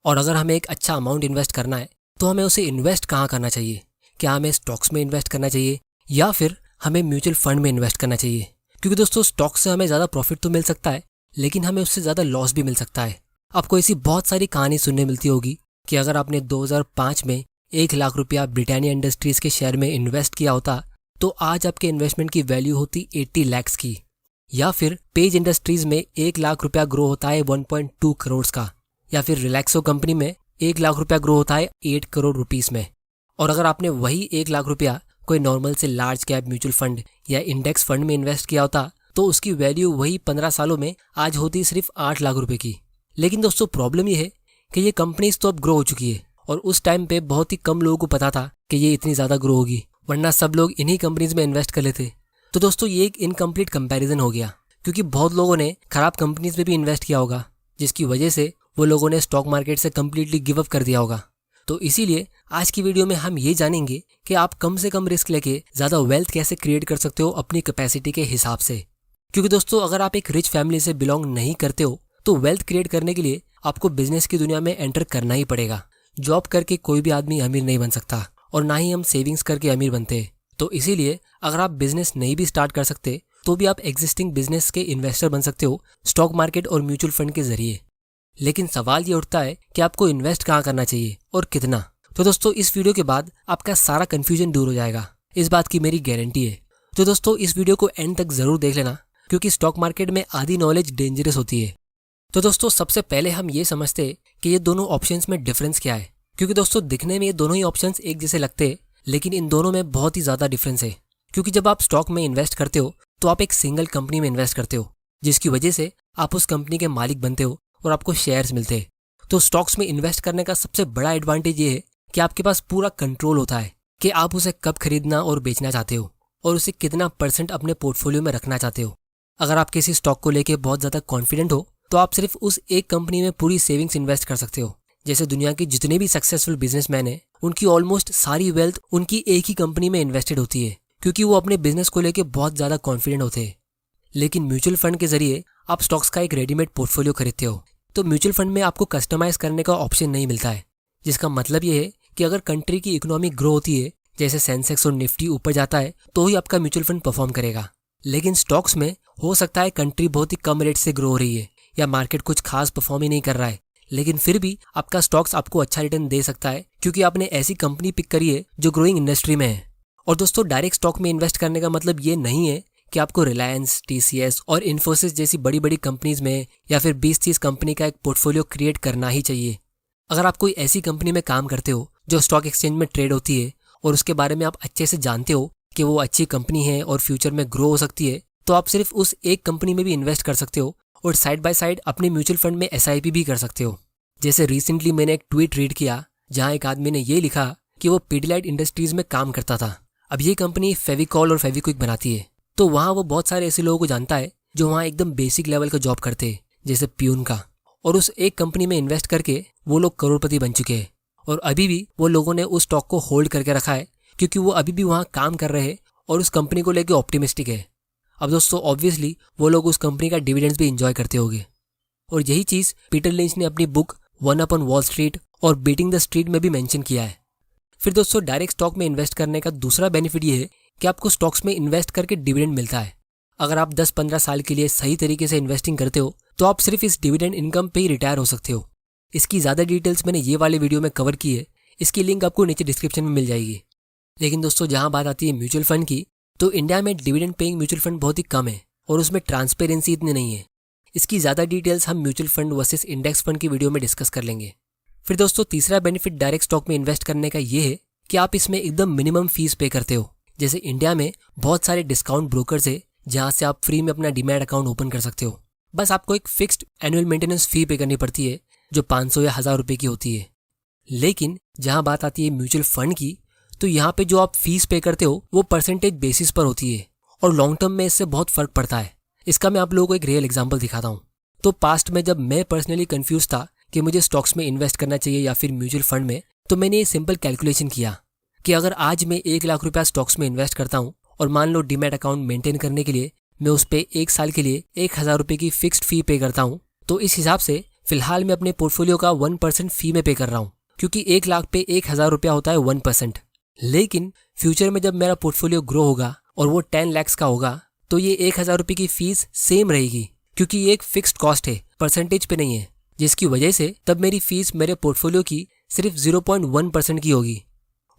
और अगर हमें एक अच्छा अमाउंट इन्वेस्ट करना है तो हमें उसे इन्वेस्ट कहाँ करना चाहिए? क्या हमें स्टॉक्स में इन्वेस्ट करना चाहिए या फिर हमें म्यूचुअल फंड में इन्वेस्ट करना चाहिए? क्योंकि दोस्तों स्टॉक से हमें ज़्यादा प्रॉफिट तो मिल सकता है, लेकिन हमें उससे ज़्यादा लॉस भी मिल सकता है। आपको ऐसी बहुत सारी कहानी सुनने मिलती होगी कि अगर आपने 2005 में 1 लाख रुपया ब्रिटानिया इंडस्ट्रीज़ के शेयर में इन्वेस्ट किया होता तो आज आपके इन्वेस्टमेंट की वैल्यू होती 80 लाख की। या फिर पेज इंडस्ट्रीज में 1 लाख रुपया ग्रो होता है 1.2 करोड़ का। या फिर रिलैक्सो कंपनी में 1 लाख रुपया ग्रो होता है 8 करोड़ रुपीस में। और अगर आपने वही 1 लाख रुपया कोई नॉर्मल से लार्ज कैप म्यूचुअल फंड या इंडेक्स फंड में इन्वेस्ट किया होता तो उसकी वैल्यू वही 15 सालों में आज होती सिर्फ 8 लाख रुपए की। लेकिन दोस्तों प्रॉब्लम ये है कि ये कंपनीज तो अब ग्रो हो चुकी है और उस टाइम पे बहुत ही कम लोगों को पता था कि ये इतनी ज़्यादा ग्रो होगी, वरना सब लोग इन्हीं कंपनीज में इन्वेस्ट कर लेते। तो दोस्तों ये एक इनकम्प्लीट कंपैरिजन हो गया, क्योंकि बहुत लोगों ने खराब कंपनीज में भी इन्वेस्ट किया होगा, जिसकी वजह से वो लोगों ने स्टॉक मार्केट से कम्प्लीटली गिव अप कर दिया होगा। तो इसीलिए आज की वीडियो में हम ये जानेंगे कि आप कम से कम रिस्क लेके ज़्यादा वेल्थ कैसे क्रिएट कर सकते हो अपनी कैपेसिटी के हिसाब से। क्योंकि दोस्तों अगर आप एक रिच फैमिली से बिलोंग नहीं करते हो तो वेल्थ क्रिएट करने के लिए आपको बिजनेस की दुनिया में एंटर करना ही पड़ेगा। जॉब करके कोई भी आदमी अमीर नहीं बन सकता और ना ही हम सेविंग्स करके अमीर बनते। तो इसीलिए अगर आप बिजनेस नहीं भी स्टार्ट कर सकते तो भी आप एग्जिस्टिंग बिजनेस के इन्वेस्टर बन सकते हो स्टॉक मार्केट और म्यूचुअल फंड के जरिए। लेकिन सवाल ये उठता है कि आपको इन्वेस्ट कहाँ करना चाहिए और कितना। तो दोस्तों इस वीडियो के बाद आपका सारा कंफ्यूजन दूर हो जाएगा, इस बात की मेरी गारंटी है। तो दोस्तों इस वीडियो को एंड तक जरूर देख लेना, क्योंकि स्टॉक मार्केट में आधी नॉलेज डेंजरस होती है। तो दोस्तों सबसे पहले हम ये समझते हैं कि ये दोनों ऑप्शंस में डिफरेंस क्या है। क्योंकि दोस्तों दिखने में ये दोनों ही ऑप्शंस एक जैसे लगते हैं, लेकिन इन दोनों में बहुत ही ज़्यादा डिफरेंस है। क्योंकि जब आप स्टॉक में इन्वेस्ट करते हो तो आप एक सिंगल कंपनी में इन्वेस्ट करते हो, जिसकी वजह से आप उस कंपनी के मालिक बनते हो और आपको शेयर्स मिलते हैं। तो स्टॉक्स में इन्वेस्ट करने का सबसे बड़ा एडवांटेज ये है कि आपके पास पूरा कंट्रोल होता है कि आप उसे कब खरीदना और बेचना चाहते हो और उसे कितना % अपने पोर्टफोलियो में रखना चाहते हो। अगर आप किसी स्टॉक को लेकर बहुत ज़्यादा कॉन्फिडेंट हो तो आप सिर्फ उस एक कंपनी में पूरी सेविंग्स इन्वेस्ट कर सकते हो। जैसे दुनिया के जितने भी सक्सेसफुल बिजनेसमैन हैं, उनकी ऑलमोस्ट सारी वेल्थ उनकी एक ही कंपनी में इन्वेस्टेड होती है, क्योंकि वो अपने बिजनेस को लेकर बहुत ज़्यादा कॉन्फिडेंट होते हैं। लेकिन म्यूचुअल फंड के जरिए आप स्टॉक्स का एक रेडीमेड पोर्टफोलियो खरीदते हो। तो म्यूचुअल फंड में आपको कस्टमाइज करने का ऑप्शन नहीं मिलता है, जिसका मतलब ये है कि अगर कंट्री की इकोनॉमी ग्रो होती है, जैसे सेंसेक्स और निफ्टी ऊपर जाता है, तो ही आपका म्यूचुअल फंड परफॉर्म करेगा। लेकिन स्टॉक्स में हो सकता है कंट्री बहुत ही कम रेट से ग्रो हो रही है या मार्केट कुछ खास परफॉर्म ही नहीं कर रहा है, लेकिन फिर भी आपका स्टॉक्स आपको अच्छा रिटर्न दे सकता है, क्योंकि आपने ऐसी कंपनी पिक करी है जो ग्रोइंग इंडस्ट्री में है। और दोस्तों डायरेक्ट स्टॉक में इन्वेस्ट करने का मतलब ये नहीं है कि आपको रिलायंस, TCS और इन्फोसिस जैसी बड़ी बड़ी कंपनीज में या फिर 20-30 कंपनी का एक पोर्टफोलियो क्रिएट करना ही चाहिए। अगर आप कोई ऐसी कंपनी में काम करते हो जो स्टॉक एक्सचेंज में ट्रेड होती है और उसके बारे में आप अच्छे से जानते हो कि वो अच्छी कंपनी है और फ्यूचर में ग्रो हो सकती है, तो आप सिर्फ उस एक कंपनी में भी इन्वेस्ट कर सकते हो और साइड बाय साइड अपने म्यूचुअल फंड में SIP भी कर सकते हो। जैसे रिसेंटली मैंने एक ट्वीट रीड किया जहाँ एक आदमी ने ये लिखा कि वो पीडीलाइट इंडस्ट्रीज में काम करता था। अब ये कंपनी फेविकॉल और फेविक्विक बनाती है, तो वहाँ वो बहुत सारे ऐसे लोगों को जानता है जो वहाँ एकदम बेसिक लेवल का जॉब करते हैं, जैसे प्यून का। और उस एक कंपनी में इन्वेस्ट करके वो लोग करोड़पति बन चुके हैं और अभी भी वो लोगों ने उस स्टॉक को होल्ड करके रखा है, क्योंकि वो अभी भी वहाँ काम कर रहे हैं और उस कंपनी को लेकर ऑप्टिमिस्टिक है। अब दोस्तों ऑब्वियसली वो लोग उस कंपनी का डिविडेंड्स भी इंजॉय करते होंगे। और यही चीज़ पीटर लिंच ने अपनी book one up on wall street और बीटिंग द स्ट्रीट में भी मेंशन किया है। फिर दोस्तों डायरेक्ट स्टॉक में इन्वेस्ट करने का दूसरा बेनिफिट ये है कि आपको स्टॉक्स में इन्वेस्ट करके डिविडेंड मिलता है। अगर आप 10-15 साल के लिए सही तरीके से इन्वेस्टिंग करते हो तो आप सिर्फ इस डिविडेंड इनकम पे ही रिटायर हो सकते हो। इसकी ज़्यादा डिटेल्स मैंने ये वाले वीडियो में कवर की है, इसकी लिंक आपको नीचे डिस्क्रिप्शन में मिल जाएगी। लेकिन दोस्तों जहाँ बात आती है म्यूचुअल फंड की, तो इंडिया में डिविडेंड पेइंग म्यूचुअल फंड बहुत ही कम है और उसमें ट्रांसपेरेंसी इतनी नहीं है। इसकी ज़्यादा डिटेल्स हम mutual fund versus index fund की वीडियो में डिस्कस कर लेंगे। फिर दोस्तों तीसरा बेनिफिट डायरेक्ट स्टॉक में इन्वेस्ट करने का ये है कि आप इसमें एकदम मिनिमम फीस पे करते हो। जैसे इंडिया में बहुत सारे डिस्काउंट ब्रोकर्स है जहाँ से आप फ्री में अपना डीमैट अकाउंट ओपन कर सकते हो। बस आपको एक फिक्स्ड एनुअल मेंटेनेंस फी पे करनी पड़ती है जो 500 या 1000 रुपये की होती है। लेकिन जहाँ बात आती है म्यूचुअल फंड की, तो यहाँ पे जो आप फीस पे करते हो वो परसेंटेज बेसिस पर होती है और लॉन्ग टर्म में इससे बहुत फर्क पड़ता है। इसका मैं आप लोगों को एक रियल एग्जांपल दिखाता हूँ। तो पास्ट में जब मैं पर्सनली कंफ्यूज था कि मुझे स्टॉक्स में इन्वेस्ट करना चाहिए या फिर म्यूचुअल फंड में, तो मैंने ये सिंपल कैलकुलेशन किया कि अगर आज मैं 1 लाख रुपया स्टॉक्स में इन्वेस्ट करता हूँ और मान लो डीमैट अकाउंट मेंटेन करने के लिए मैं उस पर 1 साल के लिए 1000 रुपये की फिक्स्ड फी पे करता हूँ, तो इस हिसाब से फिलहाल मैं अपने पोर्टफोलियो का 1% फी में पे कर रहा हूँ, क्योंकि 1 लाख पे 1,000 रुपया होता है 1%। लेकिन फ्यूचर में जब मेरा पोर्टफोलियो ग्रो होगा और वो 10 lakhs का होगा, तो ये 1,000 रुपये की फीस सेम रहेगी, क्योंकि ये एक फिक्स्ड कॉस्ट है, परसेंटेज पे नहीं है, जिसकी वजह से तब मेरी फीस मेरे पोर्टफोलियो की सिर्फ 0.1% की होगी।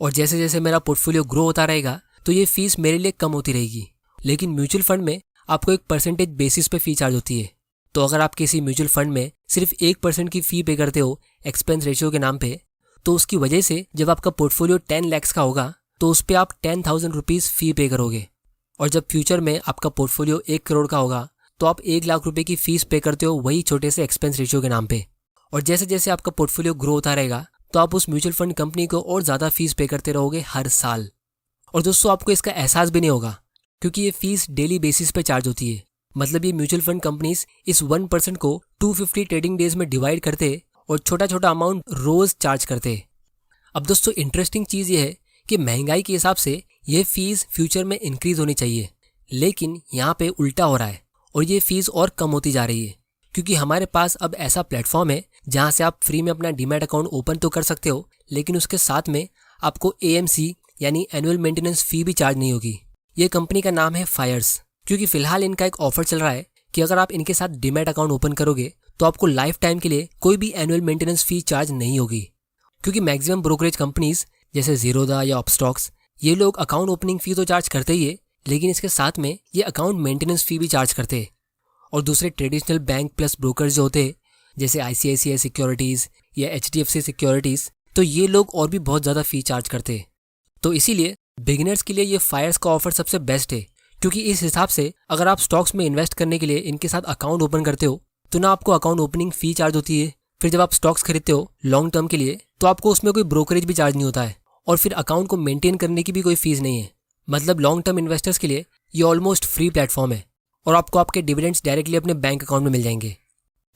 और जैसे जैसे मेरा पोर्टफोलियो ग्रो होता रहेगा तो ये फीस मेरे लिए कम होती रहेगी। लेकिन म्यूचुअल फंड में आपको एक परसेंटेज बेसिस पे फी चार्ज होती है। तो अगर आप किसी म्यूचुअल फंड में सिर्फ 1% की फी पे करते हो एक्सपेंस रेशियो के नाम पे, तो उसकी वजह से जब आपका पोर्टफोलियो 10 lakhs का होगा तो उस पर आप 10,000 रुपीज़ फी पे करोगे। और जब फ्यूचर में आपका पोर्टफोलियो 1 करोड़ का होगा तो आप 1 लाख रुपए की फीस पे करते हो वही छोटे से एक्सपेंस रेशियो के नाम पे। और जैसे जैसे आपका पोर्टफोलियो ग्रो होता रहेगा तो आप उस म्यूचुअल फंड कंपनी को और ज़्यादा फीस पे करते रहोगे हर साल। और दोस्तों आपको इसका एहसास भी नहीं होगा, क्योंकि ये फीस डेली बेसिस पे चार्ज होती है। मतलब ये म्यूचुअल फंड कंपनीज इस 1% को 250 ट्रेडिंग डेज में डिवाइड करते और छोटा छोटा अमाउंट रोज चार्ज करते। अब दोस्तों इंटरेस्टिंग चीज़ ये है कि महंगाई के हिसाब से ये फीस फ्यूचर में इंक्रीज होनी चाहिए, लेकिन यहाँ पे उल्टा हो रहा है और ये फीस और कम होती जा रही है, क्योंकि हमारे पास अब ऐसा प्लेटफॉर्म है जहाँ से आप फ्री में अपना डीमैट अकाउंट ओपन तो कर सकते हो, लेकिन उसके साथ में आपको AMC यानी एनुअल मेंटेनेंस फी भी चार्ज नहीं होगी। ये कंपनी का नाम है फायर्स, क्योंकि फिलहाल इनका एक ऑफर चल रहा है कि अगर आप इनके साथ डीमैट अकाउंट ओपन करोगे तो आपको लाइफ टाइम के लिए कोई भी एनुअल मेंटेनेंस फी चार्ज नहीं होगी। क्योंकि मैक्सिमम ब्रोकरेज कंपनीज जैसे ज़ीरोधा या अपस्टॉक्स, ये लोग अकाउंट ओपनिंग फ़ी तो चार्ज करते ही है, लेकिन इसके साथ में ये अकाउंट मेंटेनेंस फ़ी भी चार्ज करते हैं। और दूसरे ट्रेडिशनल बैंक प्लस ब्रोकर्स जो होते हैं जैसे ICICI सिक्योरिटीज़ या HDFC सिक्योरिटीज़, तो ये लोग और भी बहुत ज़्यादा फ़ी चार्ज करते हैं। तो इसीलिए बिगिनर्स के लिए ये फायर्स का ऑफर सबसे बेस्ट है, क्योंकि इस हिसाब से अगर आप स्टॉक्स में इन्वेस्ट करने के लिए इनके साथ अकाउंट ओपन करते हो तो ना आपको अकाउंट ओपनिंग फ़ी चार्ज होती है, फिर जब आप स्टॉक्स खरीदते हो लॉन्ग टर्म के लिए तो आपको उसमें कोई ब्रोकरेज भी चार्ज नहीं होता है, और फिर अकाउंट को मेंटेन करने की भी कोई फीस नहीं है। मतलब लॉन्ग टर्म इन्वेस्टर्स के लिए ये ऑलमोस्ट फ्री प्लेटफॉर्म है और आपको आपके डिविडेंड्स डायरेक्टली अपने बैंक अकाउंट में मिल जाएंगे।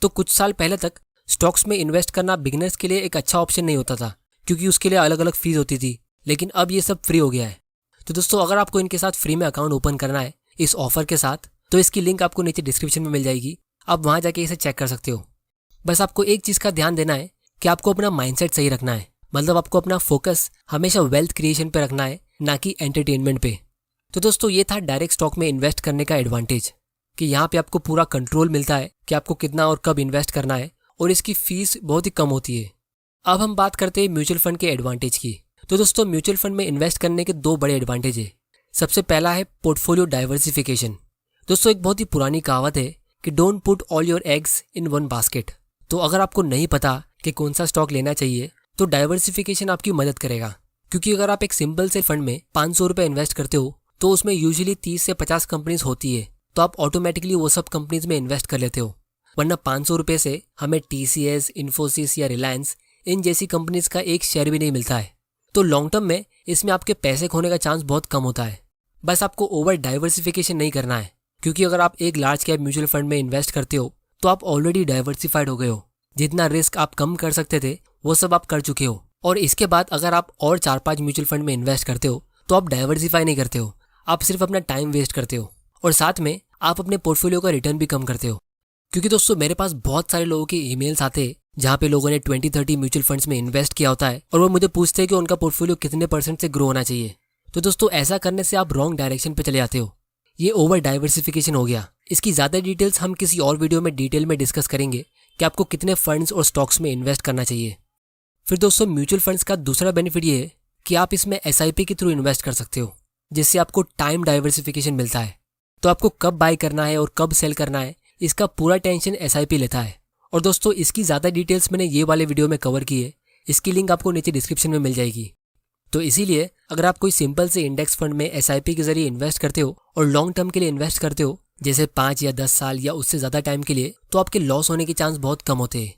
तो कुछ साल पहले तक स्टॉक्स में इन्वेस्ट करना बिगिनर्स के लिए एक अच्छा ऑप्शन नहीं होता था, क्योंकि उसके लिए अलग अलग फीस होती थी, लेकिन अब ये सब फ्री हो गया है। तो दोस्तों अगर आपको इनके साथ फ्री में अकाउंट ओपन करना है इस ऑफर के साथ, तो इसकी लिंक आपको नीचे डिस्क्रिप्शन में मिल जाएगी, आप वहाँ जाके इसे चेक कर सकते हो। बस आपको एक चीज़ का ध्यान देना है कि आपको अपना माइंडसेट सही रखना है। मतलब आपको अपना फोकस हमेशा वेल्थ क्रिएशन पे रखना है, ना कि एंटरटेनमेंट पे। तो दोस्तों ये था डायरेक्ट स्टॉक में इन्वेस्ट करने का एडवांटेज, कि यहाँ पे आपको पूरा कंट्रोल मिलता है कि आपको कितना और कब इन्वेस्ट करना है, और इसकी फीस बहुत ही कम होती है। अब हम बात करते हैं म्यूचुअल फंड के एडवांटेज की। तो दोस्तों म्यूचुअल फंड में इन्वेस्ट करने के 2 बड़े एडवांटेज है। सबसे पहला है पोर्टफोलियो डाइवर्सिफिकेशन। दोस्तों एक बहुत ही पुरानी कहावत है कि don't put all your eggs in one basket. तो अगर आपको नहीं पता कि कौन सा स्टॉक लेना चाहिए तो डाइवर्सिफिकेशन आपकी मदद करेगा, क्योंकि अगर आप एक सिंपल से फंड में 500 रुपये इन्वेस्ट करते हो तो उसमें यूजुअली 30 से 50 कंपनीज होती है, तो आप ऑटोमेटिकली वो सब कंपनीज में इन्वेस्ट कर लेते हो। वरना 500 रुपये से हमें TCS, इन्फोसिस या रिलायंस इन जैसी कंपनीज का एक शेयर भी नहीं मिलता है। तो लॉन्ग टर्म में इसमें आपके पैसे खोने का चांस बहुत कम होता है। बस आपको ओवर डाइवर्सिफिकेशन नहीं करना है, क्योंकि अगर आप एक लार्ज कैप म्यूचुअल फंड में इन्वेस्ट करते हो तो आप ऑलरेडी डाइवर्सिफाइड हो गए हो। जितना रिस्क आप कम कर सकते थे वो सब आप कर चुके हो। और इसके बाद अगर आप और 4-5 म्यूचुअल फंड में इन्वेस्ट करते हो तो आप डाइवर्सिफाई नहीं करते हो, आप सिर्फ अपना टाइम वेस्ट करते हो, और साथ में आप अपने पोर्टफोलियो का रिटर्न भी कम करते हो। क्योंकि दोस्तों मेरे पास बहुत सारे लोगों के ईमेल्स आते हैं जहाँ पे लोगों ने 20-30 म्यूचुअल फंड्स में इन्वेस्ट किया होता है, और वो मुझे पूछते हैं कि उनका पोर्टफोलियो कितने % से ग्रो होना चाहिए। तो दोस्तों ऐसा करने से आप रॉन्ग डायरेक्शन पे चले जाते हो। ये ओवर डाइवर्सिफिकेशन हो गया। इसकी ज़्यादा डिटेल्स हम किसी और वीडियो में डिटेल में डिस्कस करेंगे कि आपको कितने फंड्स और स्टॉक्स में इन्वेस्ट करना चाहिए। फिर दोस्तों म्यूचुअल फंड्स का दूसरा बेनिफिट ये है कि आप इसमें SIP के थ्रू इन्वेस्ट कर सकते हो, जिससे आपको टाइम डाइवर्सिफिकेशन मिलता है। तो आपको कब बाय करना है और कब सेल करना है इसका पूरा टेंशन SIP लेता है। और दोस्तों इसकी ज़्यादा डिटेल्स मैंने ये वाले वीडियो में कवर की है, इसकी लिंक आपको नीचे डिस्क्रिप्शन में मिल जाएगी। तो इसीलिए अगर आप कोई सिंपल से इंडेक्स फंड में SIP के जरिए इन्वेस्ट करते हो और लॉन्ग टर्म के लिए इन्वेस्ट करते हो, जैसे 5 या 10 साल या उससे ज़्यादा टाइम के लिए, तो आपके लॉस होने के चांस बहुत कम होते हैं।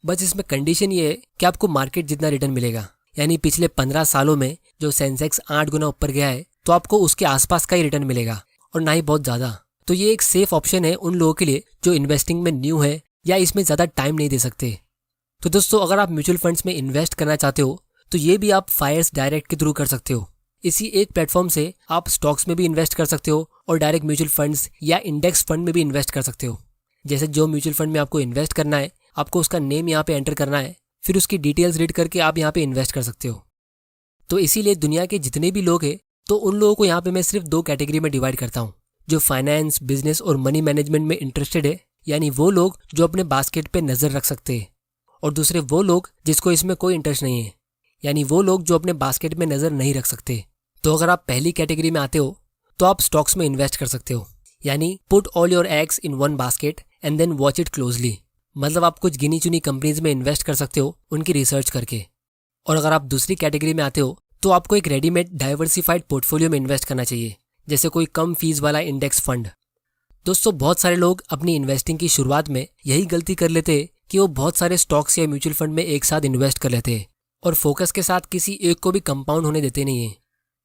बस इसमें कंडीशन ये है कि आपको मार्केट जितना रिटर्न मिलेगा, यानी पिछले 15 सालों में जो सेंसेक्स 8 गुना ऊपर गया है तो आपको उसके आसपास का ही रिटर्न मिलेगा, और ना ही बहुत ज़्यादा। तो ये एक सेफ ऑप्शन है उन लोगों के लिए जो इन्वेस्टिंग में न्यू है या इसमें ज़्यादा टाइम नहीं दे सकते। तो दोस्तों अगर आप म्यूचुअल फंड्स में इन्वेस्ट करना चाहते हो तो ये भी आप फायर्स डायरेक्ट के थ्रू कर सकते हो। इसी एक प्लेटफॉर्म से आप स्टॉक्स में भी इन्वेस्ट कर सकते हो और डायरेक्ट म्यूचुअल फंड्स या इंडेक्स फंड में भी इन्वेस्ट कर सकते हो। जैसे जो म्यूचुअल फंड में आपको इन्वेस्ट करना है आपको उसका नेम यहाँ पे एंटर करना है, फिर उसकी डिटेल्स रीड करके आप यहाँ पे इन्वेस्ट कर सकते हो। तो इसीलिए दुनिया के जितने भी लोग हैं तो उन लोगों को यहाँ पे मैं सिर्फ 2 कैटेगरी में डिवाइड करता हूँ। जो फाइनेंस, बिजनेस और मनी मैनेजमेंट में इंटरेस्टेड है, यानी वो लोग जो अपने बास्केट पे नज़र रख सकते हैं, और दूसरे वो लोग जिसको इसमें कोई इंटरेस्ट नहीं है, यानी वो लोग जो अपने बास्केट में नज़र नहीं रख सकते। तो अगर आप पहली कैटेगरी में आते हो तो आप स्टॉक्स में इन्वेस्ट कर सकते हो, यानी put all your eggs in one basket and then watch it closely. मतलब आप कुछ गिनी चुनी कंपनीज में इन्वेस्ट कर सकते हो उनकी रिसर्च करके। और अगर आप दूसरी कैटेगरी में आते हो तो आपको एक रेडीमेड डाइवर्सिफाइड पोर्टफोलियो में इन्वेस्ट करना चाहिए, जैसे कोई कम फीस वाला इंडेक्स फंड। दोस्तों, बहुत सारे लोग अपनी इन्वेस्टिंग की शुरुआत में यही गलती कर लेते हैं कि वो बहुत सारे स्टॉक्स या म्यूचुअल फंड में एक साथ इन्वेस्ट कर लेते हैं और फोकस के साथ किसी एक को भी कंपाउंड होने देते नहीं हैं।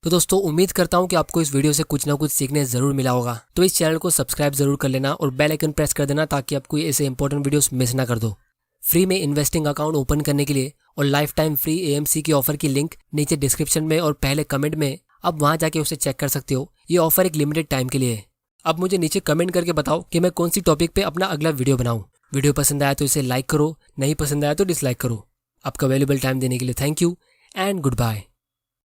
तो दोस्तों, उम्मीद करता हूँ कि आपको इस वीडियो से कुछ ना कुछ सीखने ज़रूर मिला होगा। तो इस चैनल को सब्सक्राइब ज़रूर कर लेना और बेल आइकन प्रेस कर देना ताकि आपको ऐसे इंपॉर्टेंट वीडियोस मिस ना कर दो। फ्री में इन्वेस्टिंग अकाउंट ओपन करने के लिए और लाइफ टाइम फ्री AMC की ऑफर की लिंक नीचे डिस्क्रिप्शन में और पहले कमेंट में, आप वहां जाके उसे चेक कर सकते हो। ये ऑफर एक लिमिटेड टाइम के लिए है। अब मुझे नीचे कमेंट करके बताओ कि मैं कौन सी टॉपिक पे अपना अगला वीडियो बनाऊं। वीडियो पसंद आया तो इसे लाइक करो, नहीं पसंद आया तो डिसलाइक करो। आपका वैल्यूएबल टाइम देने के लिए thank you and good bye.